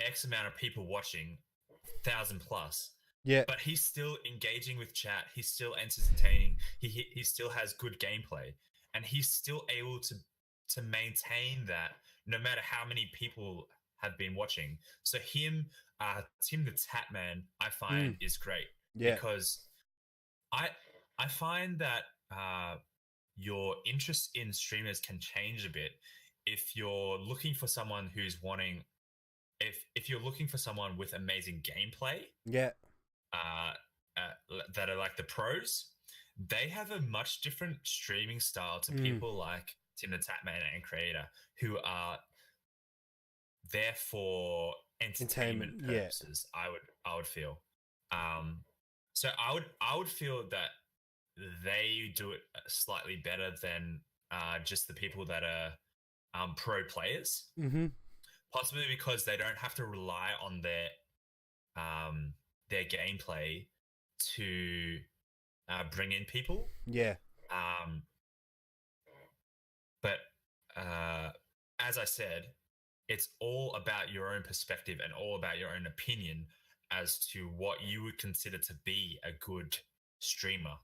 B: X amount of people watching, 1,000 plus.
A: Yeah.
B: But he's still engaging with chat. He's still entertaining. He still has good gameplay, and he's still able to maintain that no matter how many people have been watching. So him, Tim the Tatman, I find is great.
A: Yeah.
B: Because I find that your interest in streamers can change a bit if you're looking for someone who's wanting if you're looking for someone with amazing gameplay,
A: Yeah.
B: That are like the pros, they have a much different streaming style to
A: Mm.
B: people like Tim the Tatman and Creator, who are there for entertainment
A: Entertainment, yeah.
B: purposes. I would feel. So I would feel that they do it slightly better than just the people that are pro players.
A: Mm-hmm.
B: Possibly because they don't have to rely on their gameplay to bring in people.
A: Yeah.
B: But as I said, it's all about your own perspective and all about your own opinion as to what you would consider to be a good streamer.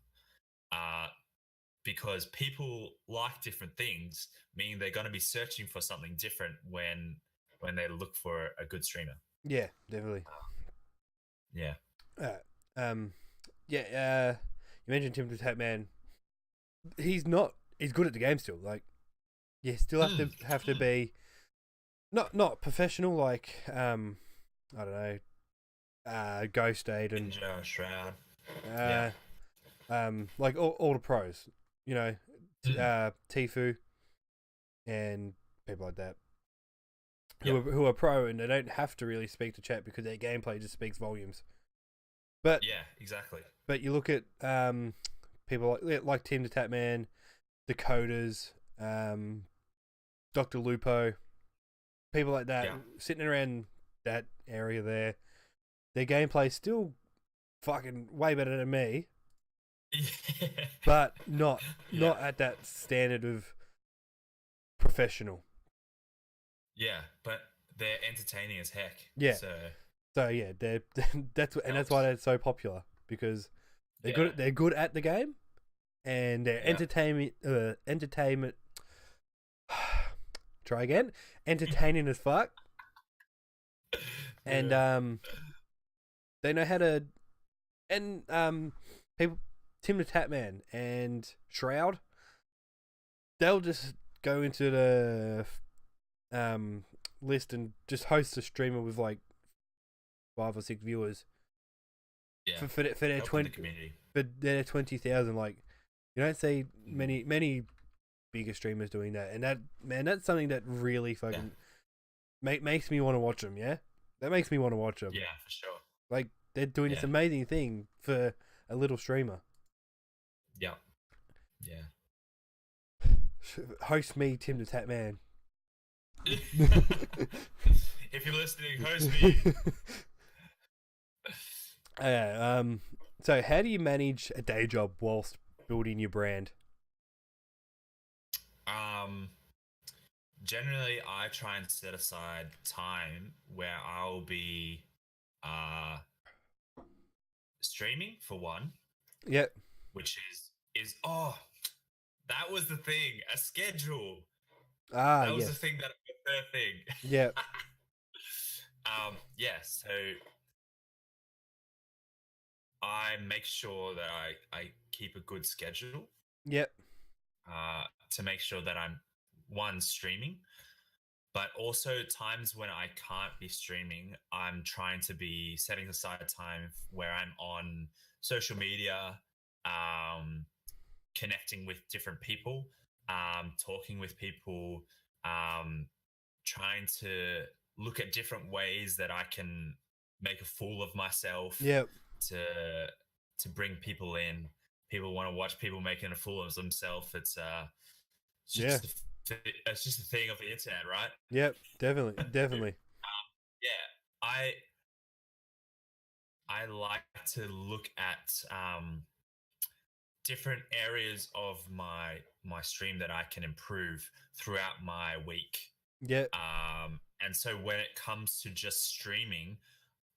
B: Because people like different things, meaning they're going to be searching for something different when they look for a good streamer.
A: Yeah, definitely.
B: Yeah.
A: You mentioned Tim the Tatman. He's good at the game still. Like, you still have to be not professional like I don't know, Ghost Aid and
B: Ninja, Shroud.
A: like all the pros, you know, Tifu and people like that. Who are pro and they don't have to really speak to chat because their gameplay just speaks volumes. But
B: yeah, exactly.
A: But you look at people like Tim the Tatman, the Coders, Dr. Lupo, people like that sitting around that area there. Their gameplay's still fucking way better than me, but not at that standard of professional.
B: Yeah, but they're entertaining as heck.
A: Yeah. So yeah, that's why they're so popular, because they're good at the game, and they're entertainment. Try again. Entertaining as fuck, and they know how to. And people, Tim the Tatman and Shroud, they'll just go into the list and just host a streamer with like 5 or 6 viewers.
B: Yeah.
A: For their 20,000, like, you don't see many bigger streamers doing that, and that's something that really fucking makes me want to watch them. Yeah, that makes me want to watch them.
B: Yeah, for sure.
A: Like, they're doing this amazing thing for a little streamer.
B: Yeah. Yeah.
A: Host me, Tim the Tatman.
B: If you're listening, host me.
A: So how do you manage a day job whilst building your brand?
B: Generally, I try and set aside time where I'll be streaming for one.
A: Yep.
B: Which is that was the thing, a schedule.
A: That
B: was the thing, the third thing.
A: Yeah.
B: So I make sure that I keep a good schedule.
A: Yep.
B: To make sure that I'm streaming, but also times when I can't be streaming, I'm trying to be setting aside time where I'm on social media, connecting with different people, talking with people, trying to look at different ways that I can make a fool of myself.
A: Yep.
B: To bring people in. People want to watch people making a fool of themselves. It's just a thing of the internet, right?
A: Yep, definitely.
B: I like to look at different areas of my stream that I can improve throughout my week.
A: Yeah.
B: And so when it comes to just streaming,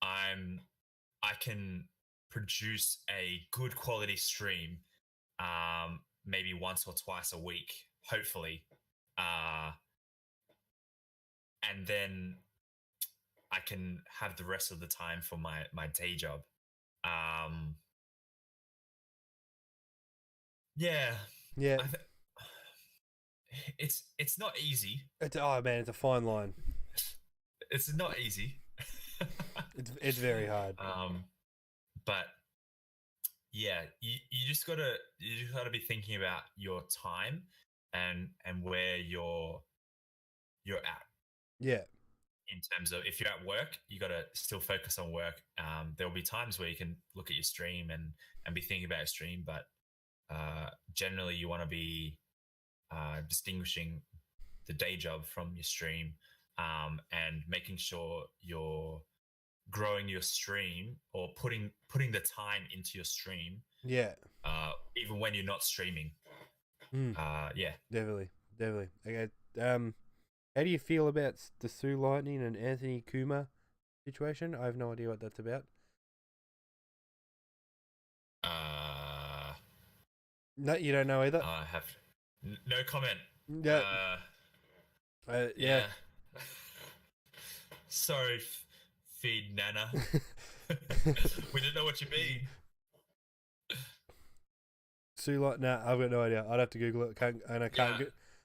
B: I can produce a good quality stream, maybe once or twice a week, hopefully. And then I can have the rest of the time for my day job. Yeah. It's not easy.
A: It's a fine line.
B: It's not easy.
A: It's very hard.
B: But yeah, you just gotta be thinking about your time and where you're at
A: Yeah.
B: in terms of if you're at work, you gotta still focus on work. There'll be times where you can look at your stream and be thinking about your stream, but generally you want to be distinguishing the day job from your stream, and making sure you're growing your stream or putting the time into your stream,
A: Yeah.
B: even when you're not streaming.
A: Mm.
B: Yeah.
A: Definitely. Okay. How do you feel about the Sue Lightning and Anthony Kuma situation? I have no idea what that's about. No, you don't know either.
B: I have no comment.
A: Yeah. Yeah.
B: Sorry, feed Nana. We didn't know what you mean.
A: Sue Light? Nah, I've got no idea. I'd have to Google it.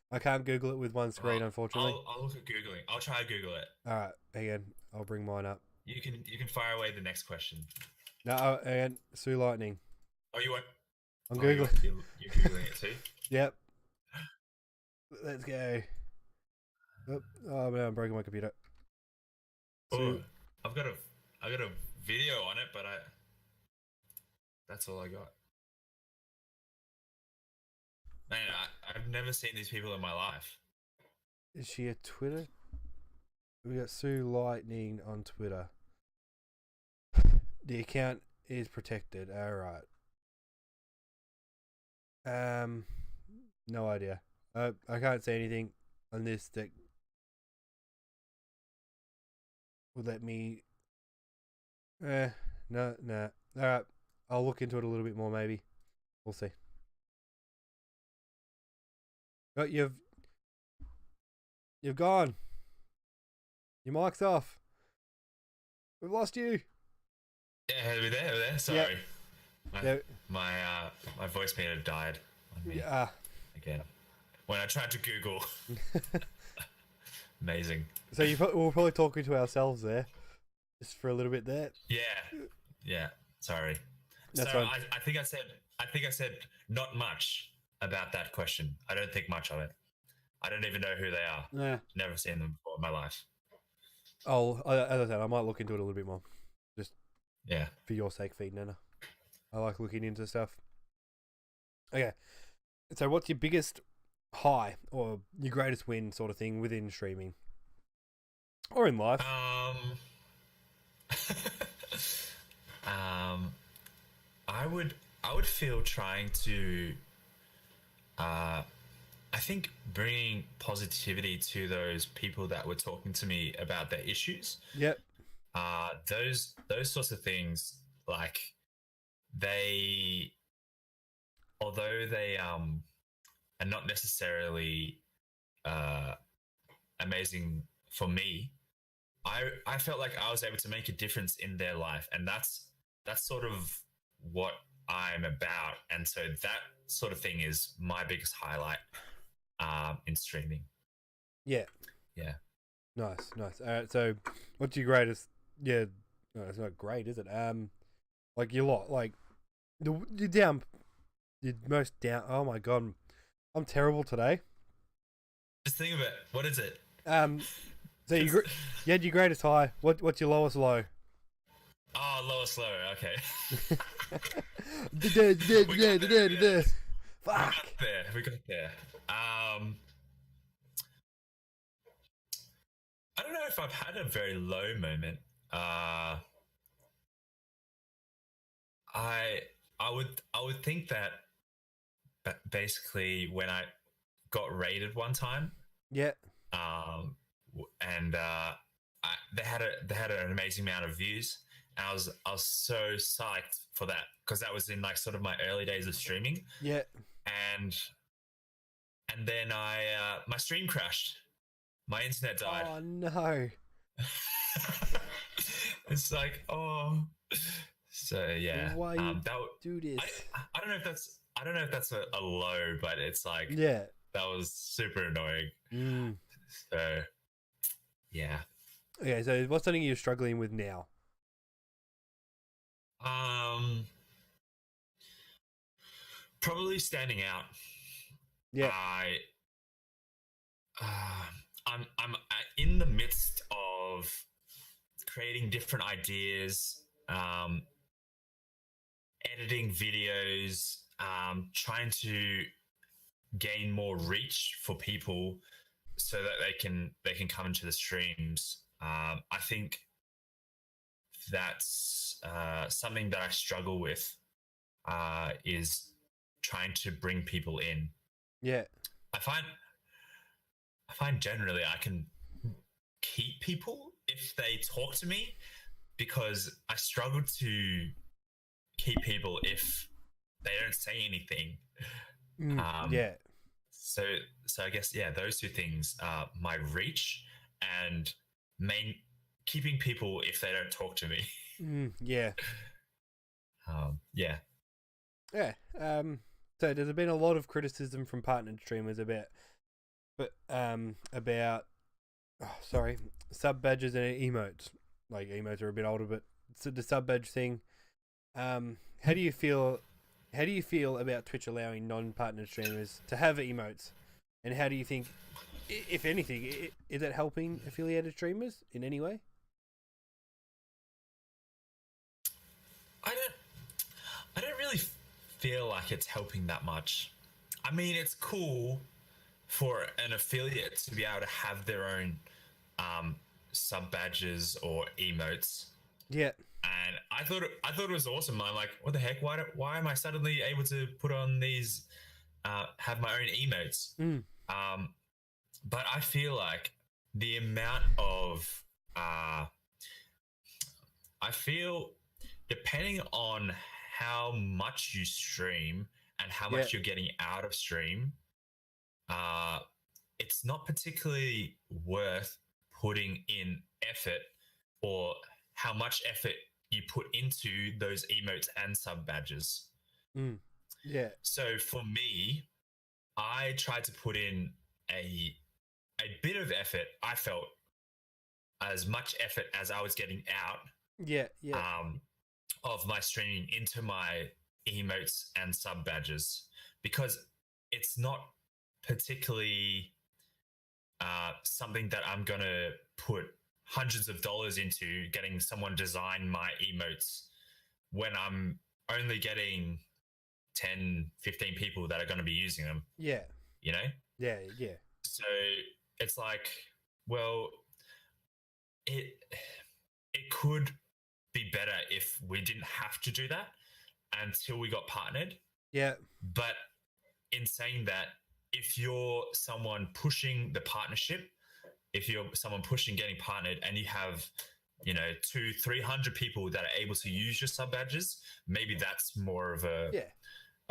A: I can't Google it with one screen, unfortunately.
B: I'll look at Googling. I'll try to Google it.
A: All right, again, I'll bring mine up.
B: You can fire away the next question.
A: No, and Sue Lightning.
B: Oh, you won't.
A: I'm Googling.
B: You're Googling it too?
A: Yep. Let's go. Oh man, I'm breaking my computer.
B: Oh, I've got a video on it, but that's all I got. Man, I've never seen these people in my life.
A: Is she a Twitter? We got Sue Lightning on Twitter. The account is protected. All right. No idea. I can't say anything on this that would let me. No. All right. I'll look into it a little bit more. Maybe we'll see. Oh, you've gone. Your mic's off. We've lost you.
B: Yeah, we're there. Sorry.
A: Yep.
B: My voice meter died on me again when I tried to Google. Amazing.
A: So we're probably talking to ourselves there, just for a little bit there.
B: Yeah. Sorry.
A: That's
B: so
A: fine.
B: I think I said not much about that question. I don't think much of it. I don't even know who they are.
A: Yeah.
B: Never seen them before in my life.
A: Oh, as I said, I might look into it a little bit more, just for your sake, feed Nana. I like looking into stuff. Okay, so what's your biggest high or your greatest win, sort of thing, within streaming or in life?
B: I would feel trying to, I think bringing positivity to those people that were talking to me about their issues.
A: Yep.
B: Those sorts of things, like although they are not necessarily amazing for me, I felt like I was able to make a difference in their life, and that's sort of what I'm about. And so that sort of thing is my biggest highlight in streaming.
A: Yeah. Nice. All right. So, what's your greatest? Yeah, no, it's not great, is it? Like your lot, like you're most down. Oh my god, I'm terrible today.
B: Just think of it. What is it?
A: So you had your greatest high. What's your lowest low?
B: Oh, lowest low. Okay.
A: Fuck.
B: We got there. I don't know if I've had a very low moment. I would think that basically when I got raided one time.
A: Yeah.
B: And they had an amazing amount of views, and I was so psyched for that, because that was in like sort of my early days of streaming.
A: Yeah.
B: And then my stream crashed. My internet died.
A: Oh no.
B: It's like, oh. So yeah.
A: Why you do this?
B: I don't know if that's a low, but it's like,
A: yeah,
B: that was super annoying. So yeah.
A: Okay, so what's something you're struggling with now?
B: Um, Probably standing out.
A: Yeah.
B: I I'm in the midst of creating different ideas, editing videos, trying to gain more reach for people so that they can come into the streams. I think that's something that I struggle with is trying to bring people in.
A: Yeah.
B: I find generally I can keep people if they talk to me because I struggle to keep people if they don't say anything.
A: Yeah.
B: So I guess those two things are my reach and main keeping people if they don't talk to me.
A: Yeah.
B: Yeah.
A: Yeah. So there's been a lot of criticism from partnered streamers sub badges and emotes. Like emotes are a bit older, but the sub badge thing. How do you feel? How do you feel about Twitch allowing non-partnered streamers to have emotes? And how do you think, if anything, is it helping affiliated streamers in any way?
B: I don't really feel like it's helping that much. I mean, it's cool for an affiliate to be able to have their own sub badges or emotes.
A: Yeah.
B: And I thought it was awesome. I'm like, what the heck? Why am I suddenly able to put on these, have my own emotes? But I feel like the amount of, I feel depending on how much you stream and how much you're getting out of stream, it's not particularly worth putting in effort or how much effort you put into those emotes and sub badges.
A: Yeah.
B: So for me, I tried to put in a bit of effort. I felt as much effort as I was getting out.
A: Yeah. Yeah.
B: Of my streaming into my emotes and sub badges because it's not particularly something that I'm gonna put hundreds of dollars into getting someone design my emotes when I'm only getting 10, 15 people that are going to be using them.
A: Yeah.
B: You know?
A: Yeah.
B: So it's like, well, it could be better if we didn't have to do that until we got partnered.
A: Yeah.
B: But in saying that, if you're someone pushing the partnership, if you're someone pushing getting partnered and you have 200-300 people that are able to use your sub badges, maybe that's more of a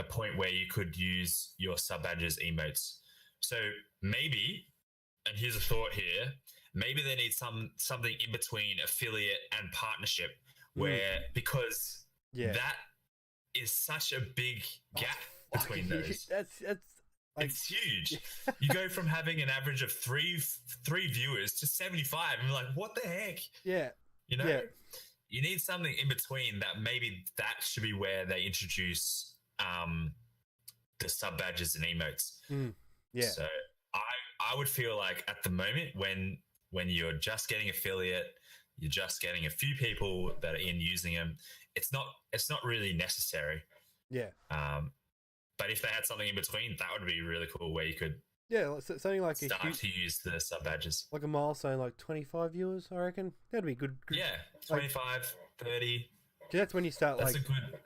B: point where you could use your sub badges emotes. So maybe, and here's a thought here, maybe they need something in between affiliate and partnership where because that is such a big gap between those.
A: That's like,
B: it's huge. You go from having an average of three viewers to 75, and you're like, what the heck?
A: Yeah.
B: You need something in between that. Maybe that should be where they introduce the sub badges and emotes.
A: Yeah.
B: So I would feel like at the moment when you're just getting affiliate, you're just getting a few people that are in using them, it's not really necessary.
A: Yeah.
B: But if they had something in between, that would be really cool where you could
A: something like
B: start to use the sub badges.
A: Like a milestone, like 25 viewers, I reckon. That'd be good.
B: Yeah, 25, 30.
A: That's when you start
B: That's a good